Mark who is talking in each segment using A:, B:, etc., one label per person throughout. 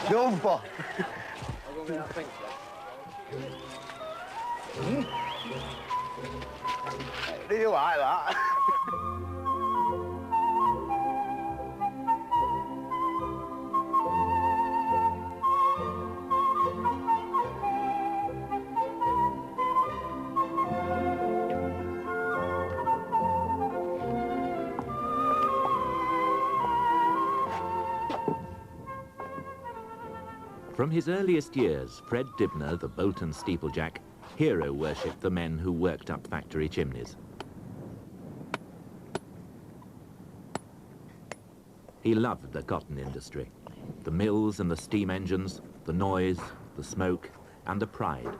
A: Jumper. Do you like that?
B: From his earliest years, Fred Dibnah, the Bolton steeplejack, hero-worshipped the men who worked up factory chimneys. He loved the cotton industry, the mills and the steam engines, the noise, the smoke, and the pride.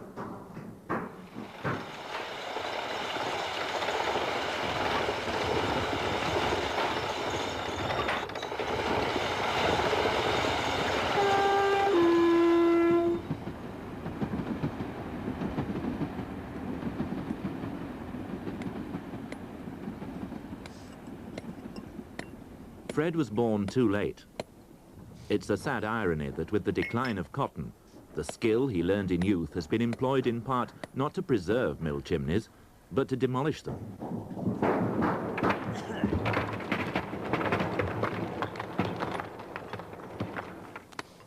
B: Fred was born too late. It's a sad irony that with the decline of cotton, the skill he learned in youth has been employed in part not to preserve mill chimneys, but to demolish them.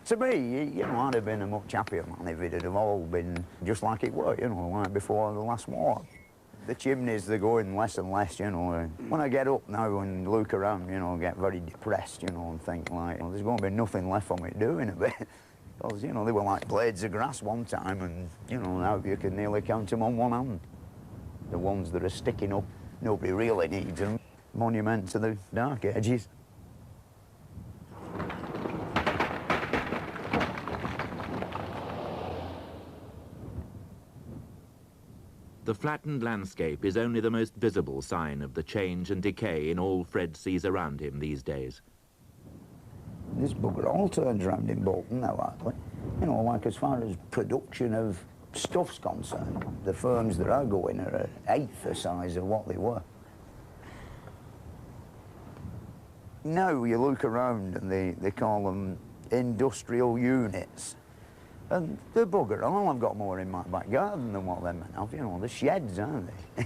A: To me, you know, I'd have been a much happier man if it had have all been just like it were, you know, like before the last war. The chimneys, they're going less and less, you know. When I get up now and look around, you know, I get very depressed, you know, and think like, well, there's going to be nothing left for me to do in a bit. Because, you know, they were like blades of grass one time, and, you know, now you can nearly count them on one hand. The ones that are sticking up, nobody really needs them. Monument to the dark ages.
B: The flattened landscape is only the most visible sign of the change and decay in all Fred sees around him these days.
A: This bugger all turns around in Bolton now, actually. You know, like as far as production of stuff's concerned, the firms that are going are an eighth the size of what they were. Now you look around and they call them industrial units. And the bugger all, I've got more in my back garden than what them men have, you know, the sheds, aren't they?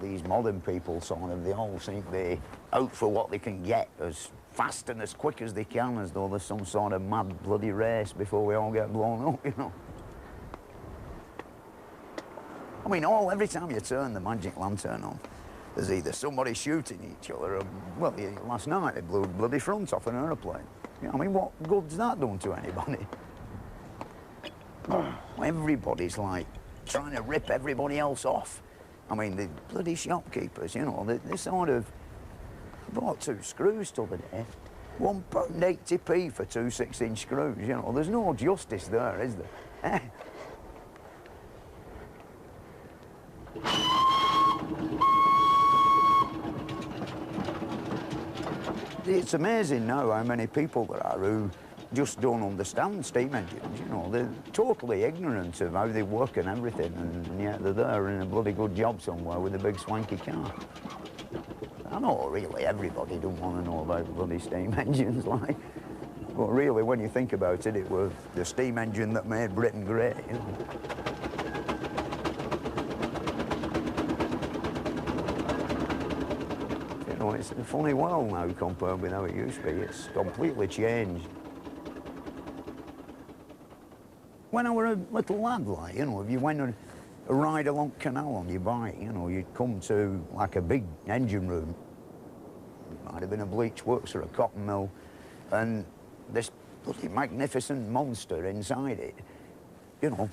A: These modern people, sort of, they all seem to be out for what they can get as fast and as quick as they can, as though there's some sort of mad bloody race before we all get blown up, you know. I mean, every time you turn the magic lantern on, there's either somebody shooting each other, or, well, last night they blew the bloody front off an aeroplane. You know, I mean, what good's that done to anybody? Everybody's like trying to rip everybody else off. I mean, the bloody shopkeepers, you know, they sort of bought 2 screws the other day. £1.80p for 2 6-inch screws, you know. There's no justice there, is there? It's amazing now how many people there are who just don't understand steam engines, you know. They're totally ignorant of how they work and everything, and yet they're there in a bloody good job somewhere with a big swanky car. I know, really, everybody don't want to know about bloody steam engines, like. But really, when you think about it, it was the steam engine that made Britain great, you know. You know, it's a funny world now compared with how it used to be. It's completely changed. When I were a little lad, like, you know, if you went on a ride along canal on your bike, you know, you'd come to, like, a big engine room. It might have been a bleach works or a cotton mill, and this bloody magnificent monster inside it, you know.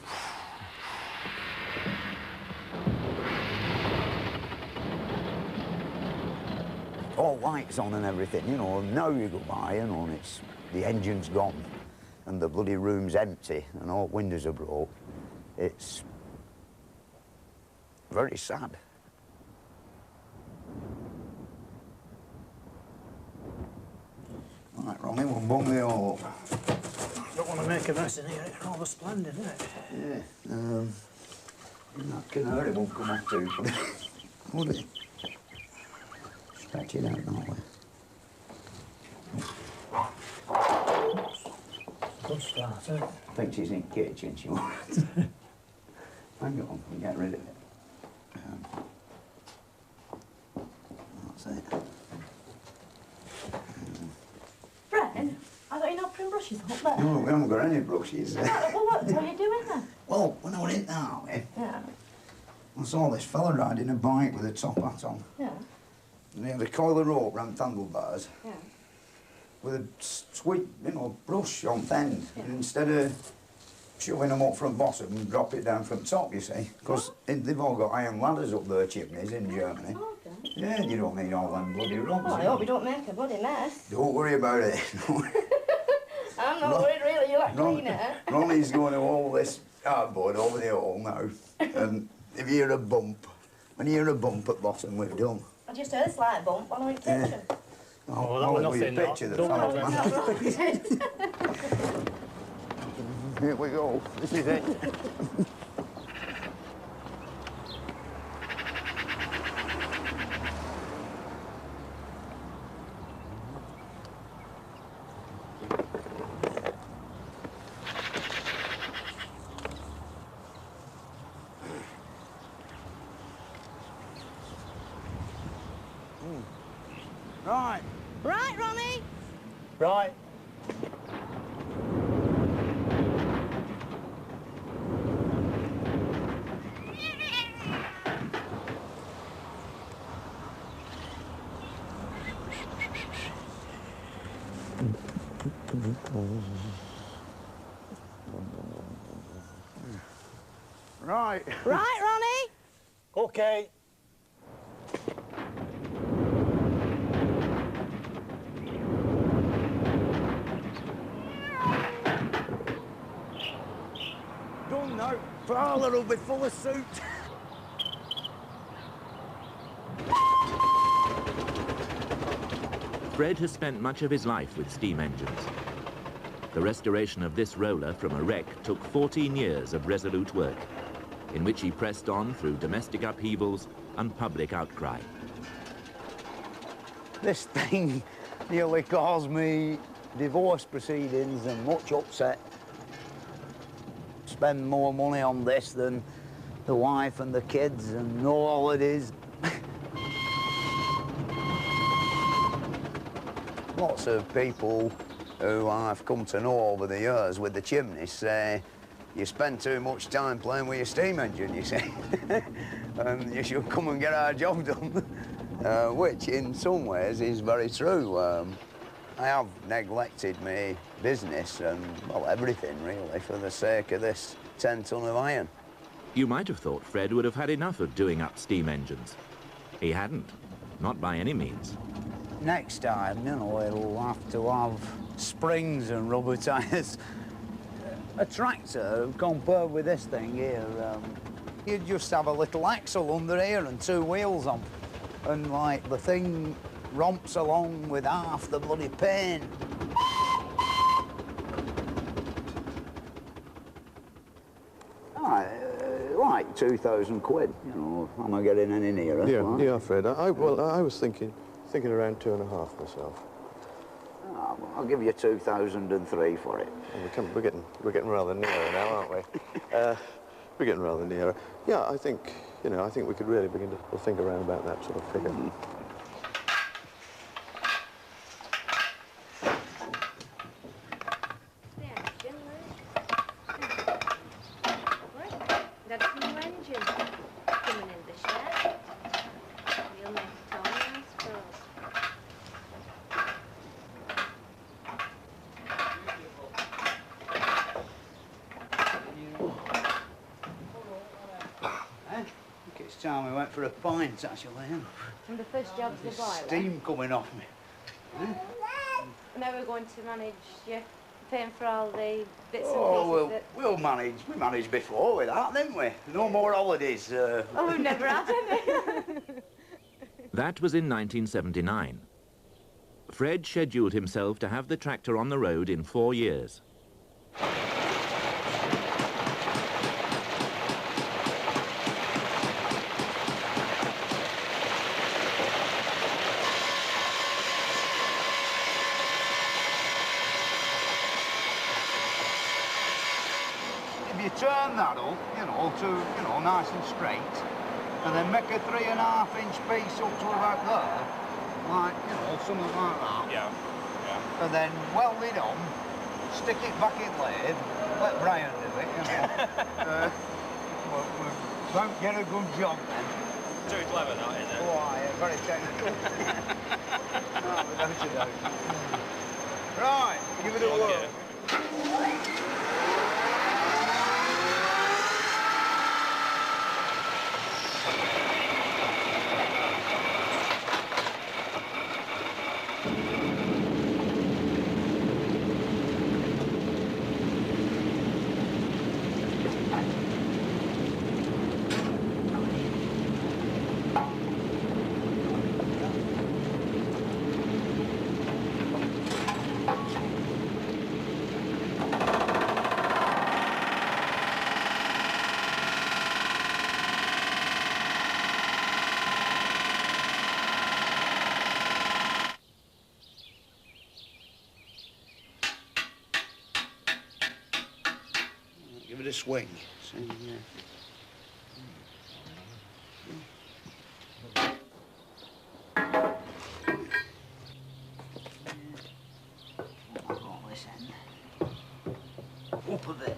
A: All lights on and everything, you know, and now you go by, you know, and it's, the engine's gone, and the bloody room's empty, and all windows are broke. It's very sad. Right, Ronnie, we'll bung the all up.
C: Don't want to make a mess in here. It's rather splendid, isn't it?
A: Yeah. That canary won't come off too, would it? Stretch it out that way.
C: Good start, isn't it?
A: I think she's in the kitchen, she wants. Hang on, we'll get rid of it. That's it.
D: Fred, I thought you not putting brushes up there.
A: No, we haven't got any brushes.
D: Well, what are you doing then?
A: Well, when I went in that way,
D: Yeah.
A: I saw this fella riding a bike with a top hat on.
D: Yeah.
A: And he had a coil of rope round handlebars
D: Yeah.
A: with a sweet, brush on the end.
D: Yeah.
A: And instead of shoving them up from bottom and drop it down from top, you see. Because they've all got iron ladders up their chimneys in Germany.
D: Oh, okay.
A: Yeah, you don't need all them bloody rocks.
D: Well, I hope you don't make a bloody mess.
A: Don't worry about it.
D: I'm not worried really, you'll have to clean it.
A: Ronnie's going to haul this cardboard over the hole now. And if you hear a bump, when you hear a bump at bottom, we're done.
D: I just heard a slight bump when I went to the kitchen.
C: Oh, that was nothing.
A: Picture that
C: Don't
A: fell
C: know
A: off
C: that.
A: Here we go. This is it. Right.
D: Right, Ronnie?
C: Right.
A: Right.
D: Right, Ronnie?
C: Okay.
A: Done now. Father will be full of suit.
B: Fred has spent much of his life with steam engines. The restoration of this roller from a wreck took 14 years of resolute work, in which he pressed on through domestic upheavals and public outcry.
A: This thing nearly caused me divorce proceedings and much upset. Spend more money on this than the wife and the kids and no holidays. Lots of people who I've come to know over the years with the chimneys say you spend too much time playing with your steam engine, you see. And you should come and get our job done. Which in some ways is very true. I have neglected my business and, well, everything really for the sake of this 10 ton of iron.
B: You might have thought Fred would have had enough of doing up steam engines. He hadn't, not by any means.
A: Next time, it'll have to have springs and rubber tyres. A tractor, compared with this thing here, you just have a little axle under here and 2 wheels on. And, like, the thing romps along with half the bloody pain. Like 2,000 quid, am I getting any nearer?
E: Yeah, Fred. I was thinking around 2.5 myself.
A: I'll give you 2,003 for it.
E: Well, we're getting rather nearer now, aren't we? We're getting rather nearer. Yeah, I think we could really begin to think around about that sort of figure.
F: That's the new engine coming in the shed. We'll make it on, I suppose.
A: I think it's time we went for a pint, actually.
F: And the first job's the boiler.
A: Steam coming off me.
F: Now we're going to manage you paying for all the bits and pieces that...
A: we'll manage. We managed before with that, didn't we? No more holidays.
F: Oh, we've never had any.
B: That was in 1979. Fred scheduled himself to have the tractor on the road in 4 years.
A: If you turn that up, to, nice and straight, and then make a 3.5-inch piece up to about there, like, something like that.
G: Yeah.
A: And then weld it on, stick it back in lathe, let Brian do it, we won't get a good job then.
G: Too clever, that, isn't it?
A: Oh, yeah, very technical. No, without a doubt. Right, give it a whirl. Give it a swing. See, yeah. I've got this end. Up a bit.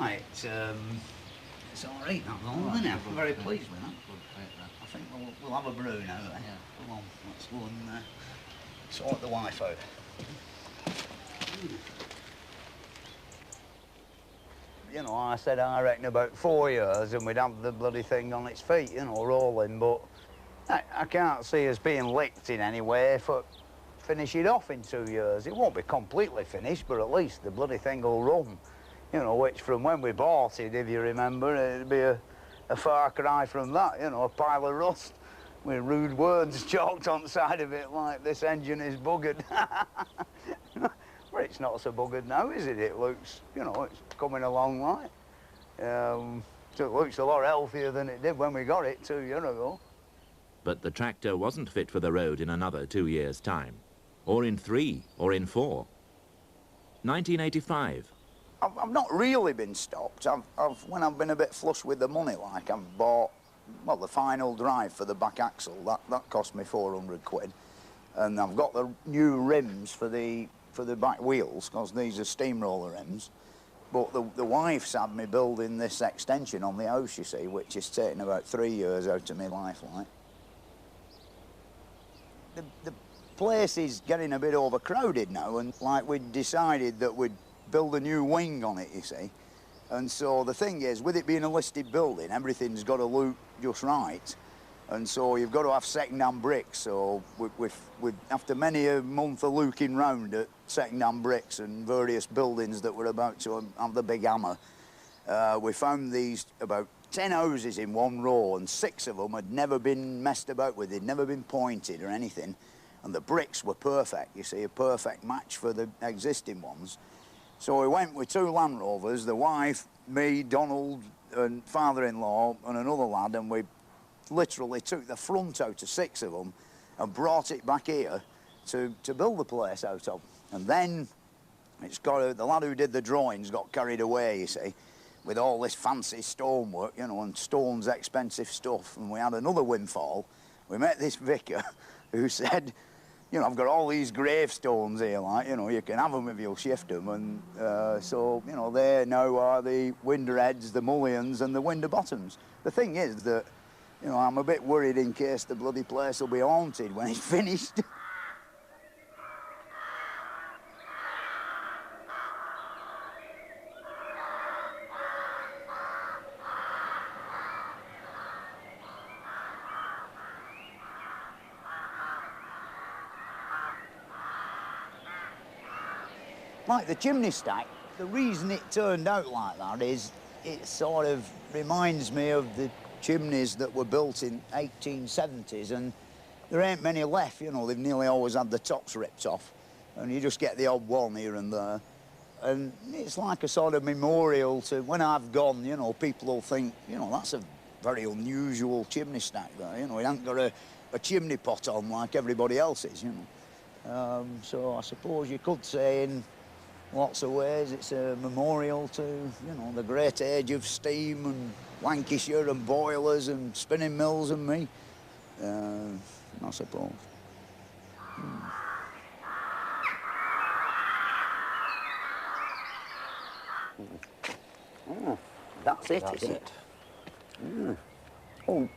A: Right, it's all right, that one, isn't it? I'm very pleased with that. I think we'll have a brew now. Come on, let's go and sort the wife out. I said I reckon about 4 years and we'd have the bloody thing on its feet, rolling, but I can't see us being licked in any way for finish it off in 2 years. It won't be completely finished, but at least the bloody thing will run, which from when we bought it, if you remember, it'd be a far cry from that, a pile of rust with rude words chalked on the side of it like this engine is buggered. Well, it's not so buggered now, is it? It looks, it's coming along like. So it looks a lot healthier than it did when we got it 2 years ago.
B: But the tractor wasn't fit for the road in another 2 years' time, or in 3, or in 4. 1985.
A: I've not really been stopped. When I've been a bit flush with the money, like, I've bought, well, the final drive for the back axle. That cost me 400 quid. And I've got the new rims for the back wheels, because these are steamroller rims. But the wife's had me building this extension on the house, you see, which is taking about 3 years out of my life, like. The place is getting a bit overcrowded now, and, like, we'd decided that we'd build a new wing on it, you see. And so the thing is, with it being a listed building, everything's got to look just right. And so you've got to have second-hand bricks. So after many a month of looking round at second-hand bricks and various buildings that were about to have the big hammer, we found these about 10 houses in one row, and 6 of them had never been messed about with. They'd never been pointed or anything. And the bricks were perfect, you see, a perfect match for the existing ones. So we went with 2 Land Rovers, the wife, me, Donald, and father-in-law, and another lad, and we literally took the front out of 6 of them and brought it back here to build the place out of. And then the lad who did the drawings got carried away, you see, with all this fancy stonework, and stone's expensive stuff. And we had another windfall. We met this vicar who said, I've got all these gravestones here, like, you can have them if you'll shift them. And so, there now are the window heads, the mullions, and the window bottoms. The thing is that, I'm a bit worried in case the bloody place will be haunted when it's finished. Like the chimney stack, the reason it turned out like that is it sort of reminds me of the chimneys that were built in 1870s, and there ain't many left, you know. They've nearly always had the tops ripped off, and you just get the odd one here and there. And it's like a sort of memorial to when I've gone, you know, people will think, you know, that's a very unusual chimney stack there, you know. It ain't got a chimney pot on like everybody else's, you know. So I suppose you could say in lots of ways it's a memorial to, you know, the great age of steam and Lancashire and boilers and spinning mills and me, I suppose. That's it,
H: That's
A: is
H: it.
A: it? Oh,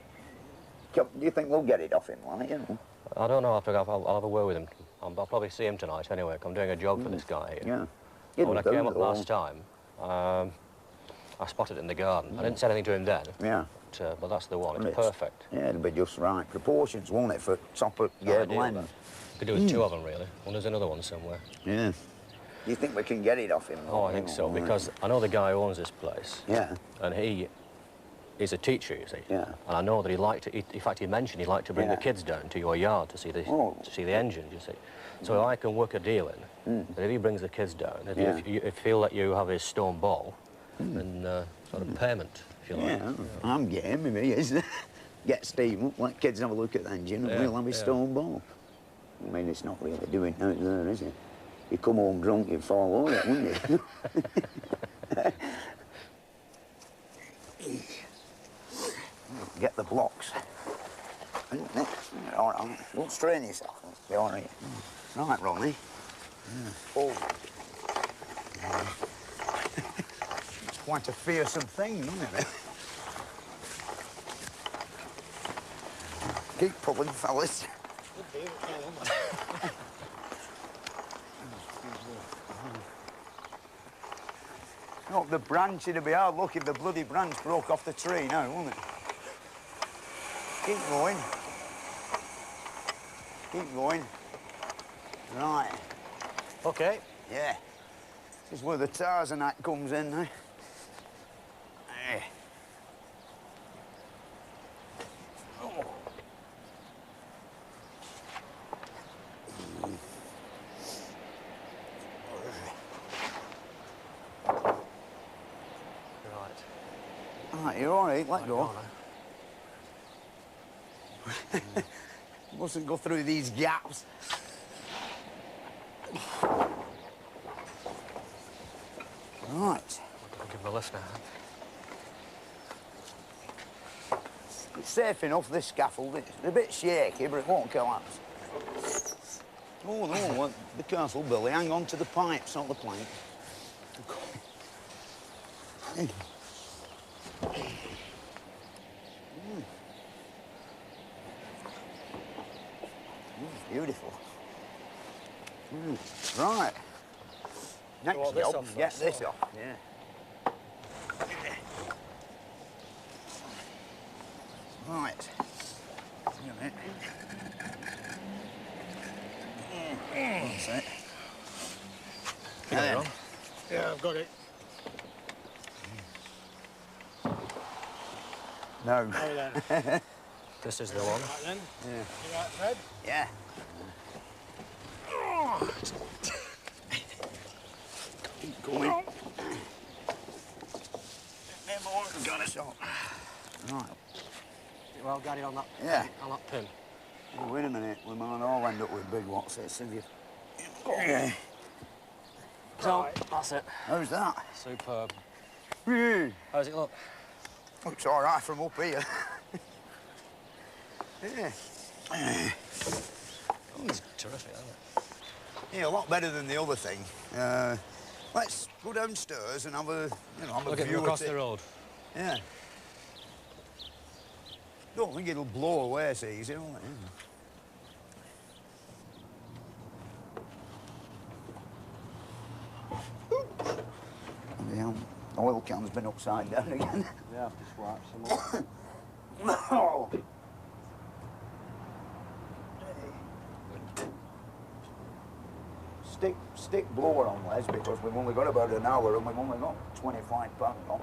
A: do you think we'll get it off him, like, you know?
H: I don't know. I'll have a word with him. I'll probably see him tonight anyway. I'm doing a job for this guy here.
A: Yeah.
H: When I came up last time, I spotted it in the garden. I didn't say anything to him then.
A: Yeah.
H: But that's the one. It's perfect.
A: Yeah, it'll be just right proportions, won't it, for top of gable end?
H: Could do with two of them, really. Well, there's another one somewhere.
A: Yeah. Do you think we can get it off him?
H: Oh, I think so, because I know the guy who owns this place.
A: Yeah.
H: And he's a teacher, you see.
A: Yeah.
H: And I know that he liked to, in fact, he mentioned he'd like to bring the kids down to your yard to see the engines, you see. So I can work a deal in that if he brings the kids down, if you feel that you have his stone ball, then sort of payment, if you like.
A: Yeah, I'm game, if he is. Get steam up, let kids have a look at the engine, and we'll have his stone ball. I mean, it's not really doing out there, is it? You come home drunk, you'd fall over it, wouldn't you? Get the blocks. All right, don't strain yourself. It'll be all right. Right, Ronnie. Oh. It's quite a fearsome thing, isn't it? Keep pulling, fellas. Oh, the branch, it'd be hard luck if the bloody branch broke off the tree now, wouldn't it? Keep going. Keep going. Right.
H: OK.
A: Yeah. This is where the Tarzan act comes in now. There. Oh. Right, you're all right, let go. Mustn't go through these gaps. Right.
H: I'll give him a lift now.
A: It's safe enough, this scaffold. It's a bit shaky, but it won't collapse. Oh, no, be careful, Billy. Hang on to the pipes, not the plank. Beautiful. Right. Next job, get this off. Yeah. Right. That's it.
C: Yeah, I've got it.
A: No.
C: Then.
H: This is the one.
C: Right then.
A: Yeah.
C: You right, Fred?
A: Yeah. Keep going. Got it shot. Right.
H: Well, got it on that.
A: Yeah.
H: On that pin.
A: Oh, wait a minute. We might all end up with big what's this, have you?
H: So, that's it.
A: How's that?
H: Superb.
A: Yeah.
H: How's it look?
A: Looks all right from up here. Yeah.
H: It's terrific, isn't it?
A: Yeah, a lot better than the other thing. Let's go downstairs and have a, have
H: Look
A: a
H: at
A: view
H: across
A: at it.
H: the road.
A: Yeah. Don't think it'll blow away so easy, will it? Yeah. The oil can's been upside down again.
C: Yeah, I've just wiped some up.
A: Oh. Stick blower on, Les, because we've only got about an hour and we've only got 25 pounds on.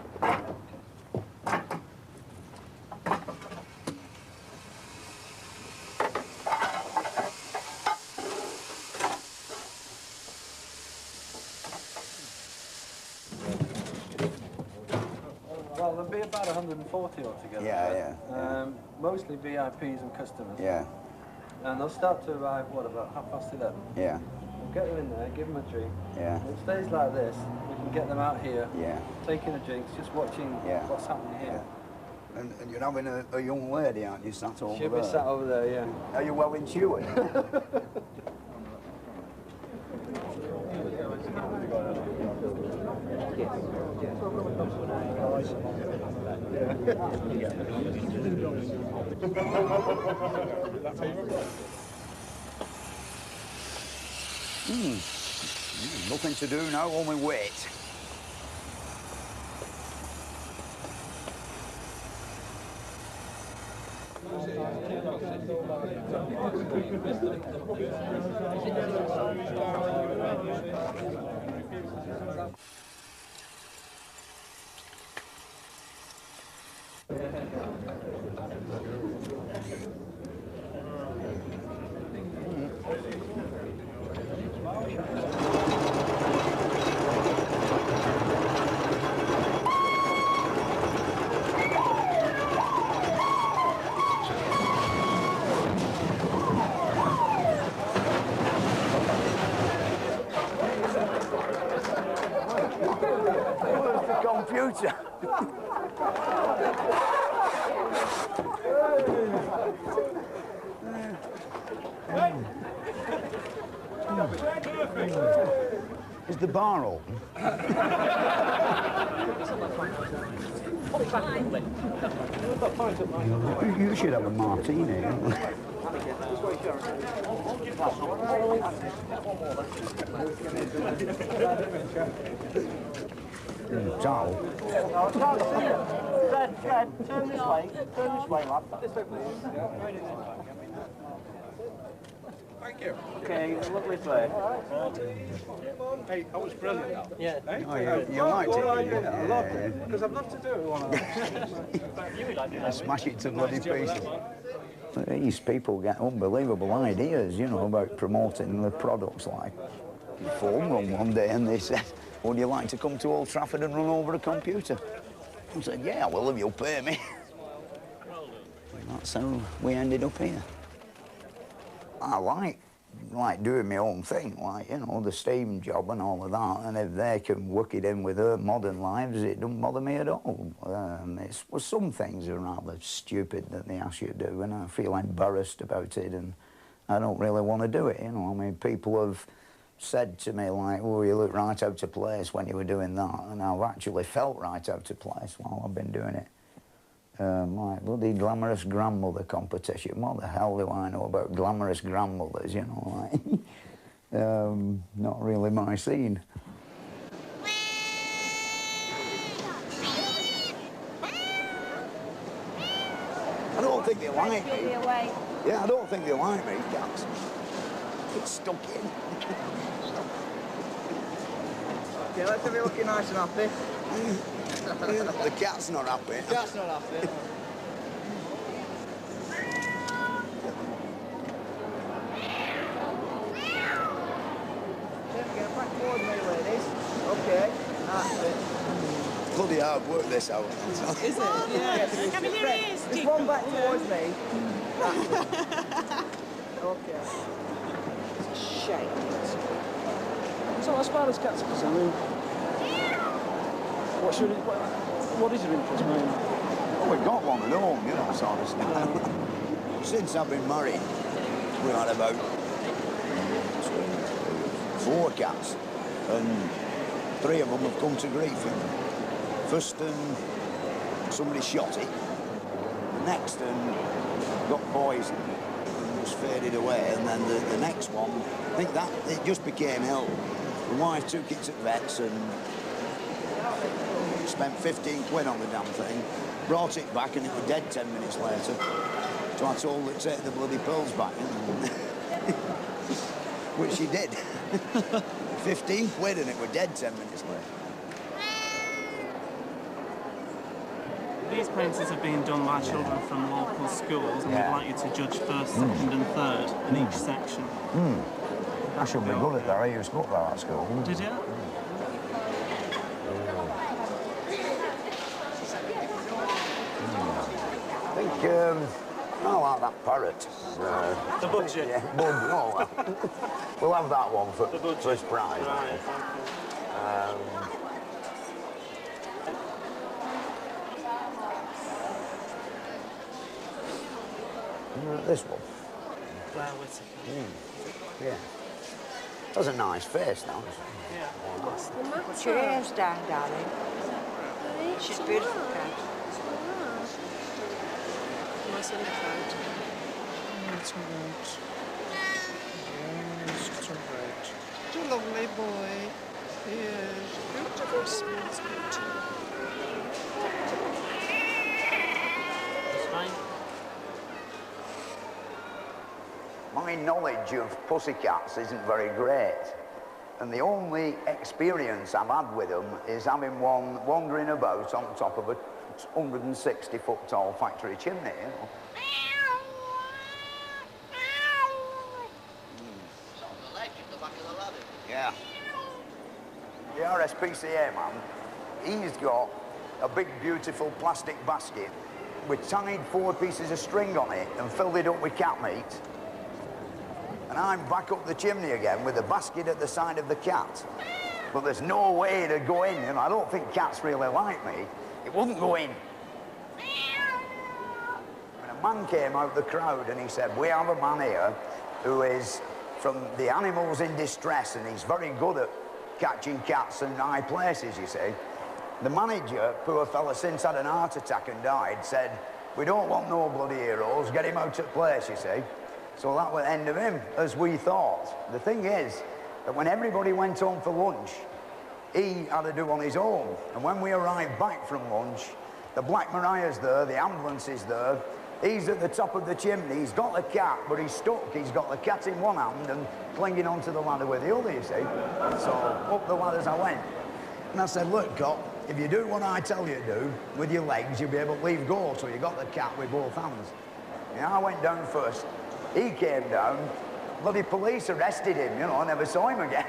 I: about 140 altogether.
A: Yeah, yeah.
I: Mostly VIPs and customers.
A: Yeah.
I: And they'll start to arrive, what, about 11:30?
A: Yeah.
I: We'll get them in there, give them a drink.
A: Yeah.
I: If it stays like this, we can get them out here,
A: Yeah.
I: taking the drinks, just watching what's happening here.
A: Yeah. And you're having a young lady, aren't you, sat over
I: She'll
A: there?
I: be sat over there, yeah.
A: Are you well intuited? Nothing to do now, only wait. Where's the computer? Is the bar open? You should have a martini. Towel.
C: Fred, turn this way. Turn this way, lad.
I: Thank you.
C: Okay, lovely play.
I: Hey, that was brilliant, that.
C: Yeah.
I: Hey?
A: Oh, you liked it?
I: I loved it. Because I'd love to do it one of those.
A: Smash it to bloody pieces. These people get unbelievable ideas, you know, about promoting the products. Like, you phoned them one day and they said, would you like to come to Old Trafford and run over a computer? I said, yeah, well, if you'll pay me. And that's how we ended up here. I like doing my own thing, like, you know, the steam job and all of that, and if they can work it in with their modern lives, it doesn't bother me at all. Well, some things are rather stupid that they ask you to do, and I feel embarrassed about it, and I don't really want to do it, you know. I mean, people have said to me, like, oh, you look right out of place when you were doing that, and I've actually felt right out of place while I've been doing it. Like bloody glamorous grandmother competition. What the hell do I know about glamorous grandmothers, you know, like, not really my scene. I don't think they like me. Yeah, I don't think they like me, cats. It's stuck in.
C: Okay, let's have you looking nice and happy.
A: The cat's not happy.
C: The cat's not happy. Get back towards me, ladies. Okay, that's it.
A: Bloody hard work this out.
C: Is it? Yeah.
D: Come here, it is.
C: Just one back towards me. That's it. Okay. It's a shame.
I: So as far as cats are concerned, what is your interest, mate?
A: Well, we've got one at home, you know, sort of stuff. Since I've been married, we've had about 4 cats, and 3 of them have come to grief. First, somebody shot it. Next, got poisoned and just faded away. And then the next one, I think that it just became ill. The wife took it to vets and spent 15 quid on the damn thing. Brought it back and it was dead 10 minutes later. So I told her to take the bloody pills back. Which she did. 15 quid and it was dead 10 minutes later.
J: These paintings are being done by children from local schools, and we'd like you to judge first, second and third in each section.
A: I should be good at that. I used to go up there at school.
J: Did you?
A: I like that parrot.
J: The budget?
A: Yeah, no, we'll have that one for first prize.
J: Right.
A: This one.
J: Blair Whittaker.
A: Yeah. That's a nice face, now.
J: Yeah.
C: Cheers, darling. She's beautiful, cat.
D: Nice undercoat.
C: That's all right. Yes, it's all right. You're a lovely boy. Yes, beautiful, smells good too.
J: It's fine.
A: My knowledge of pussycats isn't very great. And the only experience I've had with them is having one wandering about on top of a 160-foot tall factory chimney, you know. Yeah. The RSPCA man, he's got a big, beautiful plastic basket with tied 4 pieces of string on it and filled it up with cat meat. And I'm back up the chimney again with the basket at the side of the cat. But there's no way to go in, you know. I don't think cats really like me. It wouldn't go in. And a man came out the crowd and he said, we have a man here who is from the animals in distress, and he's very good at catching cats in high places, you see. The manager, poor fella, since had an heart attack and died, said, we don't want no bloody heroes, get him out of place, you see. So that was the end of him, as we thought. The thing is that when everybody went home for lunch, he had to do on his own. And when we arrived back from lunch, the Black Mariah's there, the ambulance is there, he's at the top of the chimney, he's got the cat, but he's stuck. He's got the cat in one hand and clinging onto the ladder with the other, you see. So up the ladders I went. And I said, look, cop, if you do what I tell you to do with your legs, you'll be able to leave go. So you got the cat with both hands. Yeah, I went down first. He came down. Bloody police arrested him, you know, I never saw him again.